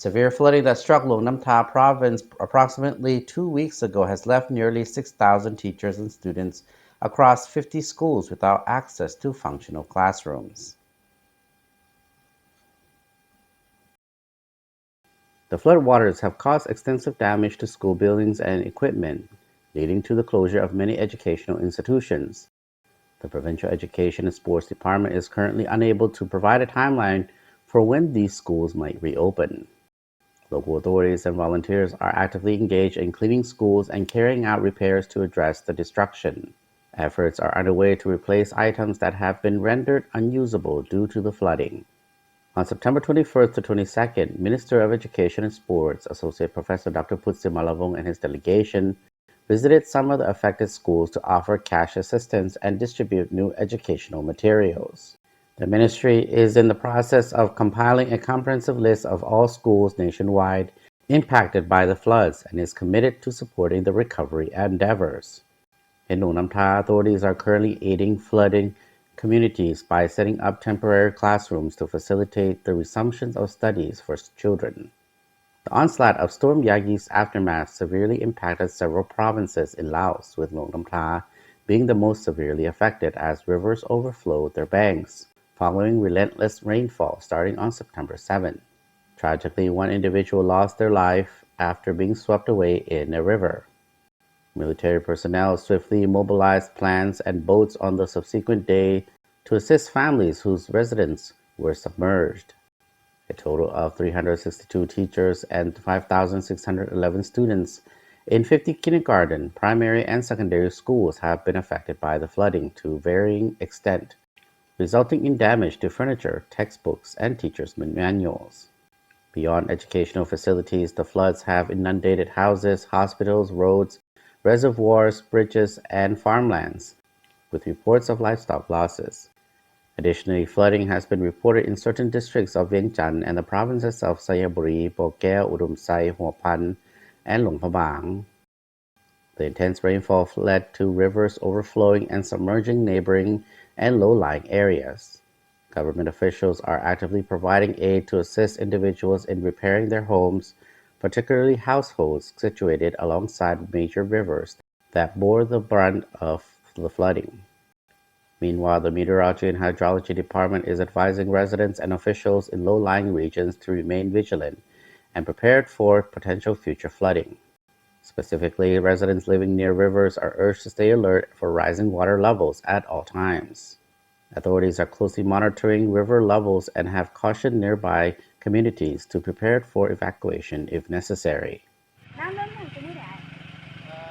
Severe flooding that struck Luang Namtha province approximately 2 weeks ago has left nearly 6,000 teachers and students across 50 schools without access to functional classrooms. The floodwaters have caused extensive damage to school buildings and equipment, leading to the closure of many educational institutions. The Provincial Education and Sports Department is currently unable to provide a timeline for when these schools might reopen. Local authorities and volunteers are actively engaged in cleaning schools and carrying out repairs to address the destruction. Efforts are underway to replace items that have been rendered unusable due to the flooding. On September 21st to 22nd, Minister of Education and Sports, Associate Professor Dr. Putsi Malavong and his delegation visited some of the affected schools to offer cash assistance and distribute new educational materials. The ministry is in the process of compiling a comprehensive list of all schools nationwide impacted by the floods and is committed to supporting the recovery endeavors. In Luang Namtha, authorities are currently aiding flooding communities by setting up temporary classrooms to facilitate the resumption of studies for children. The onslaught of Storm Yagi's aftermath severely impacted several provinces in Laos, with Luang Namtha being the most severely affected as rivers overflowed their banks, following relentless rainfall starting on September 7. Tragically, one individual lost their life after being swept away in a river. Military personnel swiftly mobilized planes and boats on the subsequent day to assist families whose residences were submerged. A total of 362 teachers and 5,611 students in 50 kindergarten, primary, and secondary schools have been affected by the flooding to varying extent, resulting in damage to furniture, textbooks, and teachers' manuals. Beyond educational facilities, the floods have inundated houses, hospitals, roads, reservoirs, bridges, and farmlands, with reports of livestock losses. Additionally, flooding has been reported in certain districts of Vientiane and the provinces of Sayaburi, Bokeo, Udumsai, Huapan, and Luang Prabang. The intense rainfall led to rivers overflowing and submerging neighboring and low-lying areas. Government officials are actively providing aid to assist individuals in repairing their homes, particularly households situated alongside major rivers that bore the brunt of the flooding. Meanwhile, the Meteorology and Hydrology Department is advising residents and officials in low-lying regions to remain vigilant and prepared for potential future flooding. Specifically, residents living near rivers are urged to stay alert for rising water levels at all times. Authorities are closely monitoring river levels and have cautioned nearby communities to prepare for evacuation if necessary.